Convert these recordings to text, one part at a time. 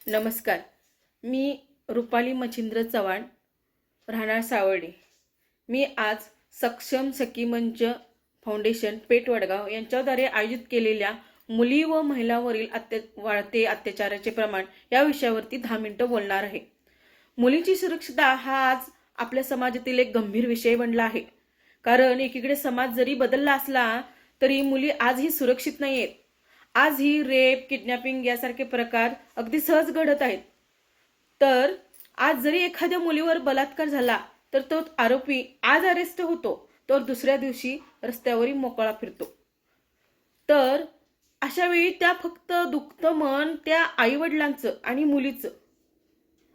नमस्कार. मी रुपाली मच्छिंद्र चव्हाण, राहणार सावर्डे. मी आज सक्षम सखी मंच फाउंडेशन पेठ वडगाव यांच्याद्वारे आयोजित केलेल्या मुली व महिलांवरील वाढते अत्याचाराचे प्रमाण या विषयावरती 10 मिनिटं बोलणार आहे. मुलींची सुरक्षितता हा आज आपल्या समाजातील एक गंभीर विषय बनला आहे. कारण एकीकडे समाज जरी बदलला असला तरी मुली आजही सुरक्षित नाहीयेत. आज ही रेप, किडनॅपिंग यासारखे प्रकार अगदी सहज घडत आहेत. तर आज जरी एखाद्या मुलीवर बलात्कार झाला तर तो आरोपी आज अरेस्ट होतो, तर दुसऱ्या दिवशी रस्त्यावरही मोकळा फिरतो. तर अशा वेळी त्या फक्त दुखतं मन त्या आईवडिलांचं आणि मुलीचं.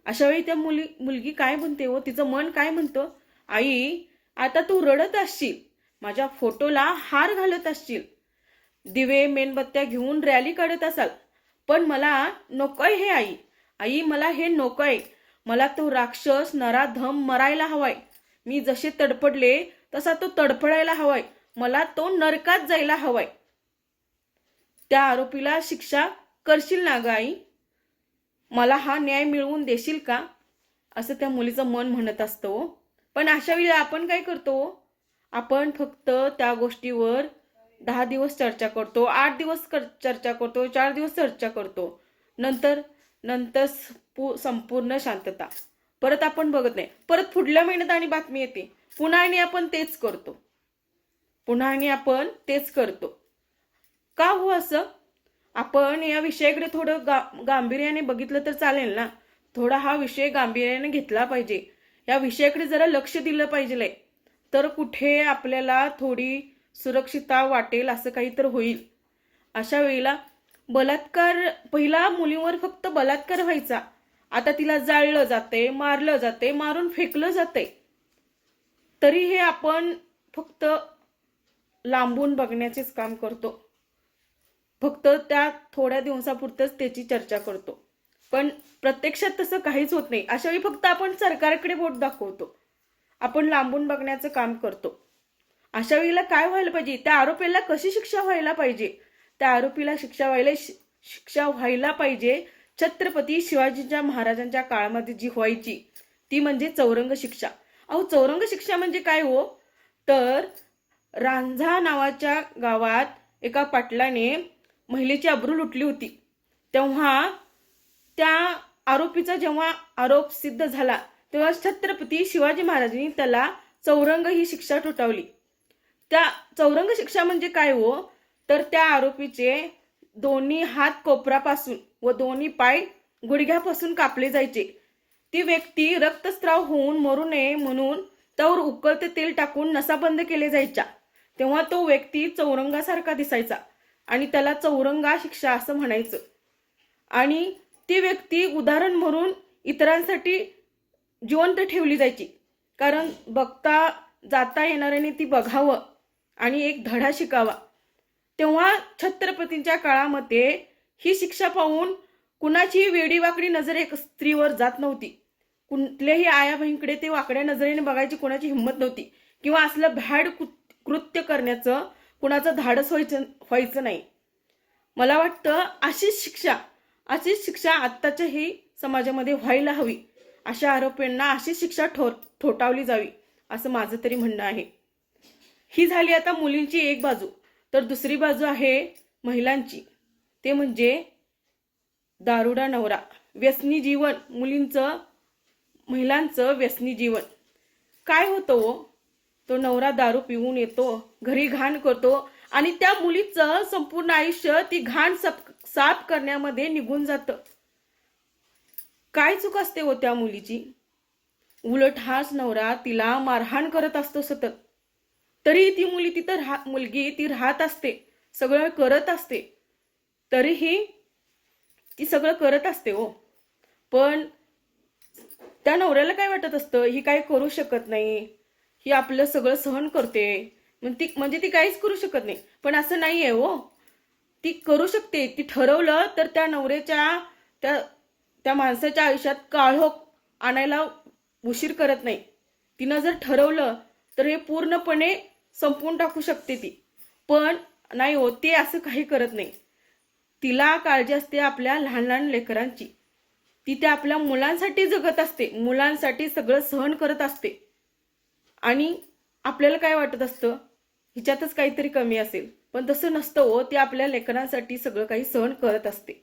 अशा वेळी त्या मुलगी काय म्हणते हो, तिचं मन काय म्हणतं, आई आता तू रडत असशील, माझ्या फोटोला हार घालत असशील, दिवे मेणबत्त्या घेऊन रॅली काढत असाल, पण मला नकोय हे आई. आई मला हे नकोय. मला तो राक्षस नराधम मरायला हवाय. मी जसे तडपडले तसा तो तडफडायला हवाय. मला तो नरकात जायला हवाय. त्या आरोपीला शिक्षा करशील ना ग आई? मला हा न्याय मिळवून देशील का? असं त्या मुलीचं मन म्हणत असतं. पण अशा वेळी आपण काय करतो? आपण फक्त त्या गोष्टीवर 10 दिवस चर्चा करतो, 8 दिवस चर्चा करतो, 4 दिवस चर्चा करतो. नंतर संपूर्ण शांतता. परत आपण बघत नाही. परत पुढल्या महिन्यात आणि बातमी येते, पुन्हा आणि आपण तेच करतो. का हो असं? आपण या विषयाकडे थोडं गांभीर्याने बघितलं तर चालेल ना. थोडा हा विषय गांभीर्याने घेतला पाहिजे. या विषयाकडे जरा लक्ष दिलं पाहिजे, तर कुठे आपल्याला थोडी सुरक्षितता वाटेल, असं काही तर होईल. अशा वेळेला बलात्कार, पहिला मुलीवर फक्त बलात्कार व्हायचा, आता तिला जाळलं जाते, मारलं जाते, मारून फेकलं जाते. तरी हे आपण फक्त लांबून बघण्याचेच काम करतो. फक्त त्या थोड्या दिवसापुरतच त्याची चर्चा करतो, पण प्रत्यक्षात तसं काहीच होत नाही. अशा वेळी फक्त आपण सरकारकडे बोट दाखवतो, आपण लांबून बघण्याचं काम करतो. अशा वेळेला काय व्हायला पाहिजे? त्या आरोपीला कशी शिक्षा व्हायला पाहिजे? त्या आरोपीला शिक्षा व्हायला पाहिजे छत्रपती शिवाजीच्या महाराजांच्या काळामध्ये जी व्हायची, ती म्हणजे चौरंग शिक्षा. अहो, चौरंग शिक्षा म्हणजे काय हो? तर रांझा नावाच्या गावात एका पाटलाने महिलेची अब्रू लुटली होती. तेव्हा त्या आरोपीचा जेव्हा आरोप सिद्ध झाला, तेव्हा छत्रपती शिवाजी महाराजांनी त्याला चौरंग ही शिक्षा ठोठावली. त्या चौरंग शिक्षा म्हणजे काय हो? तर त्या आरोपीचे दोन्ही हात कोपरापासून व दोन्ही पाय गुडघ्यापासून कापले जायचे. ती व्यक्ती रक्तस्राव होऊन मरू नये म्हणून त्यावर उकळते तेल टाकून नसा बंद केले जायच्या. तेव्हा तो व्यक्ती चौरंगासारखा दिसायचा आणि त्याला चौरंगा शिक्षा असं म्हणायचं. आणि ती व्यक्ती उदाहरण म्हणून इतरांसाठी जिवंत ठेवली जायची, कारण बघता जाता येणाऱ्याने ती बघावं आणि एक धडा शिकावा. तेव्हा छत्रपतींच्या काळामध्ये ही शिक्षा पाहून कुणाची वेडीवाकडी नजर एक स्त्रीवर जात नव्हती. कुठल्याही आया बहिणीकडे ते वाकड्या नजरेने बघायची कुणाची हिंमत नव्हती, किंवा असलं भ्याड कृत्य करण्याचं कुणाचं धाडस व्हायचं नाही. मला वाटतं अशीच शिक्षा आत्ताच्याही समाजामध्ये व्हायला हवी. अशा आरोपींना अशीच शिक्षा ठोठावली जावी, असं माझं तरी म्हणणं आहे. ही झाली आता मुलींची एक बाजू. तर दुसरी बाजू आहे महिलांची. ते म्हणजे दारुडा नवरा, व्यसनी जीवन. महिलांचं व्यसनी जीवन काय होतं हो? तो नवरा दारू पिऊन येतो, घरी घाण करतो आणि त्या मुलीचं संपूर्ण आयुष्य ती घाण साफ करण्यामध्ये निघून जातं. काय चूक असते हो त्या मुलीची? उलट हाच नवरा तिला मारहाण करत असतो सतत. तरी ती मुलगी ती राहत असते, सगळं करत असते. तरीही ती सगळं करत असते हो. पण त्या नवऱ्याला काय वाटत असतं, ही काय करू शकत नाही, ही आपलं सगळं सहन करते, म्हणजे ती काहीच करू शकत नाही. पण असं नाहीये हो. ती करू शकते. ती ठरवलं तर त्या नवऱ्याच्या त्या माणसाच्या आयुष्यात काळोख आणायला उशीर करत नाही. तिनं जर ठरवलं तर हे पूर्णपणे संपवून टाकू शकते ती. पण नाही होत, ते असं काही करत नाही. तिला काळजी असते आपल्या लहान लहान लेकरांची. ती त्या आपल्या मुलांसाठी जगत असते, मुलांसाठी सगळं सहन करत असते. आणि आपल्याला काय वाटत असतं, हिच्यातच काहीतरी कमी असेल, पण तसं नसतं हो. ती आपल्या लेकरांसाठी सगळं काही सहन करत असते.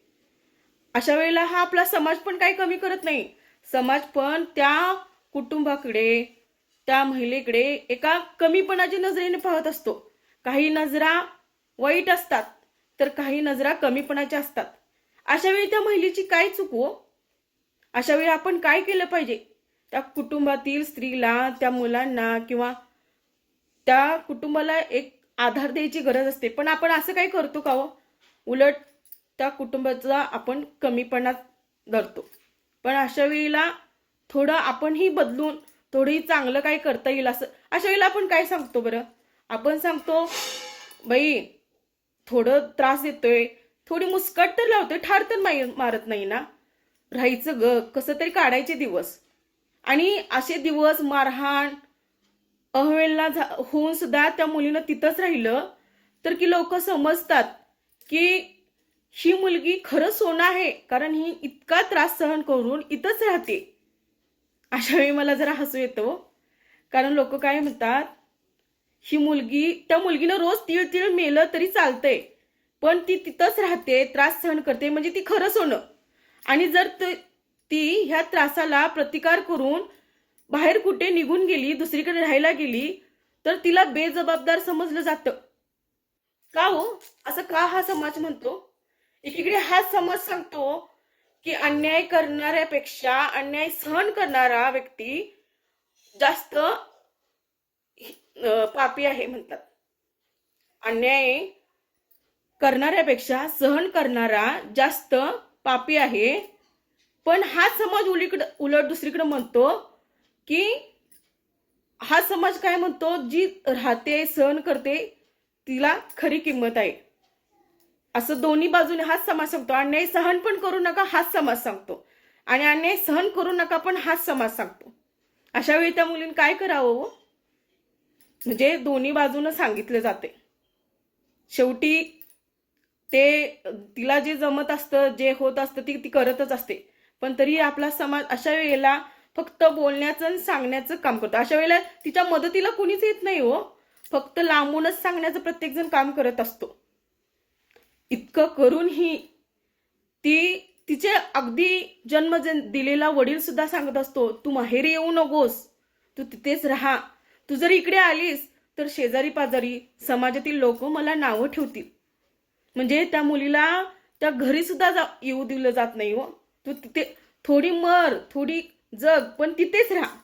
अशा वेळेला हा आपला समाज पण काही कमी करत नाही. समाज पण त्या कुटुंबाकडे, त्या महिलेकडे एका कमीपणाच्या नजरेने पाहत असतो. काही नजरा वाईट असतात, तर काही नजरा कमीपणाच्या असतात. अशा वेळी त्या महिलेची काय चूक हो? अशा वेळी आपण काय केलं पाहिजे? त्या कुटुंबातील स्त्रीला, त्या मुलांना किंवा त्या कुटुंबाला एक आधार द्यायची गरज असते. पण आपण असं काही करतो का हो? उलट त्या कुटुंबाचा आपण कमीपणा धरतो. पण अशा वेळेला थोडं आपणही बदलून थोडंही चांगलं काय करता येईल असं अशा वेळेला आपण काय सांगतो बरं? आपण सांगतो, बाई थोडं त्रास देतोय, थोडी मुस्कट तर लावतोय, ठार तर मारत नाही ना. राहायचं ग, कसं तरी काढायचे दिवस. आणि असे दिवस मारहाण अहवेलना होऊन सुद्धा त्या मुलीनं तिथंच राहिलं, तर की लोक समजतात की ही मुलगी खरं सोनं आहे, कारण ही इतका त्रास सहन करून इथंच राहते. अशा वेळी मला जरा हसू येतो, कारण लोक काय म्हणतात, ही मुलगी, त्या मुलगीनं रोज तीळ तीळ मेलं तरी चालतंय, पण ती तिथंच राहते, त्रास सहन करते, म्हणजे ती खरं सोनं. आणि जर ती ह्या त्रासाला प्रतिकार करून बाहेर कुठे निघून गेली, दुसरीकडे राहायला गेली, तर तिला बेजबाबदार समजलं जातं. का हो? असं का हा समाज म्हणतो? एकीकडे हा समाज सांगतो की अन्याय करणाऱ्यापेक्षा अन्याय सहन करणारा व्यक्ती जास्त पापी आहे म्हणतात. अन्याय करणाऱ्यापेक्षा सहन करणारा जास्त पापी आहे. पण हा समाज उलट दुसरीकडे म्हणतो की हा समाज काय म्हणतो, जी राहते सहन करते तिला खरी किंमत आहे. असं दोन्ही बाजूने हाच समाज सांगतो. अन्याय सहन पण करू नका हाच समाज सांगतो, आणि अन्याय सहन करू नका पण हाच समाज सांगतो. अशा वेळी त्या मुलीने काय करावं? म्हणजे दोन्ही बाजूने सांगितलं जाते. शेवटी ते तिला जे जमत असतं, जे होत असतं ती करतच असते. पण तरी आपला समाज अशा वेळेला फक्त बोलण्याचं आणि सांगण्याचं काम करतो. अशा वेळेला तिच्या मदतीला कुणीच येत नाही हो. फक्त लांबूनच सांगण्याचं प्रत्येक जण काम करत असतो. इतकं करूनही ती तिचे अगदी जन्म दिलेला वडील सुद्धा सांगत असतो, तू माहेरी येऊ नकोस, तू तिथेच राहा. तू जर इकडे आलीस तर शेजारी पाजारी समाजातील लोक मला नावं ठेवतील. म्हणजे त्या मुलीला त्या घरी सुद्धा येऊ दिलं जात नाही हो. तू तिथे थोडी मर, थोडी जग, पण तिथेच राहा.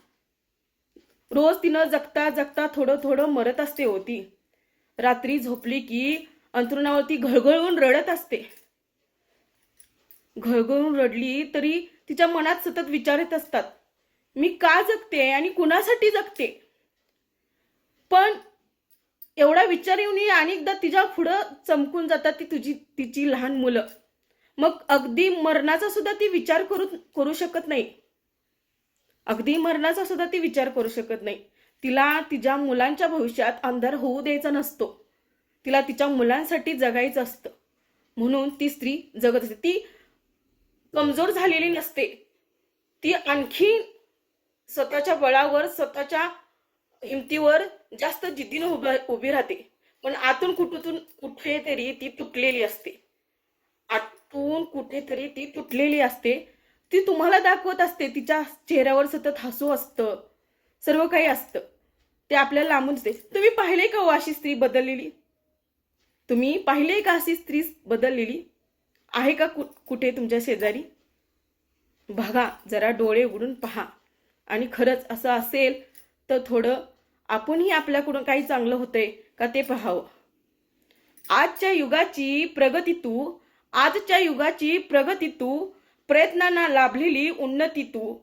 रोज तिनं जगता जगता थोडं थोडं मरत असते होती. रात्री झोपली की अंथरुणावरती घळघळून रडत असते. घळघळून रडली तरी तिच्या मनात सतत विचार येत असतात, मी का जगते आणि कुणासाठी जगते. पण एवढा विचार येऊनही अनेकदा तिच्या पुढं चमकून जातात तिची लहान मुलं. मग अगदी मरणाचा सुद्धा ती विचार करू शकत नाही. अगदी मरणाचा सुद्धा ती विचार करू शकत नाही. तिला तिच्या मुलांच्या भविष्यात अंधार होऊ द्यायचा नसतो. तिला तिच्या मुलांसाठी जगायचं असतं. म्हणून ती स्त्री जगत असते. ती कमजोर झालेली नसते. ती आणखी स्वतःच्या बळावर, स्वतःच्या हिमतीवर जास्त जिद्दीने उभी राहते. पण आतून कुठेतरी ती तुटलेली असते. आतून कुठेतरी ती तुटलेली असते. ती तुम्हाला दाखवत असते. तिच्या चेहऱ्यावर सतत हसू असतं, सर्व काही असतं. ते आपल्याला लांबून दिसते. तुम्ही पाहिले का अशी स्त्री बदललेली? तुम्ही पाहिले का अशी स्त्री बदललेली आहे का कुठे तुमच्या शेजारी? बघा, जरा डोळे उघडून पहा. आणि खरंच असं असेल तर थोडं आपणही आपल्याकडून काही चांगलं होतंय का ते पाहावं. आजच्या युगाची प्रगती तू, प्रयत्नांना लाभलेली उन्नती तू,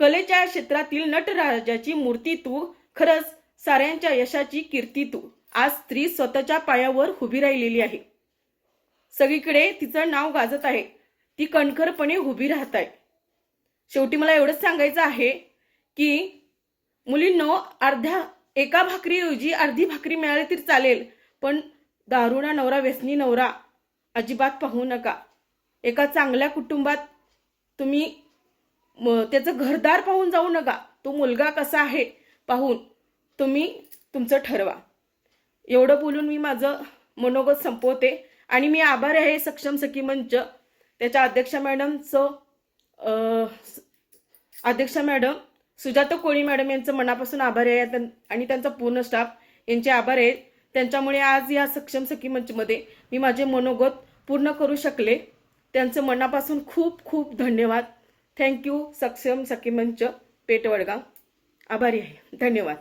कलेच्या क्षेत्रातील नटराजाची मूर्ती तू, खरंच साऱ्यांच्या यशाची कीर्ती तू. आज स्त्री स्वतःच्या पायावर उभी राहिलेली आहे. सगळीकडे तिचं नाव गाजत आहे. ती कणखरपणे उभी राहत आहे. शेवटी मला एवढंच सांगायचं आहे की मुलींनो, एका भाकरीऐवजी अर्धी भाकरी मिळाली तरी चालेल, पण दारुणा नवरा, व्यसनी नवरा अजिबात पाहू नका. एका चांगल्या कुटुंबात तुम्ही त्याचं घरदार पाहून जाऊ नका, तो मुलगा कसा आहे पाहून तुम्ही तुमचं ठरवा. एवढं बोलून मी माझं मनोगत संपवते आणि मी आभारी आहे सक्षम सखी मंच त्याच्या अध्यक्षा मॅडम सुजाता कोळी मॅडम यांचं मनापासून आभारी आहे आणि त्यांचा पूर्ण स्टाफ यांचे आभार आहेत. त्यांच्यामुळे आज या सक्षम सखी मंचमध्ये मी माझे मनोगत पूर्ण करू शकले. त्यांचं मनापासून खूप खूप धन्यवाद. थँक्यू सक्षम सखी मंच पेठ वडगाव. आभारी आहे. धन्यवाद.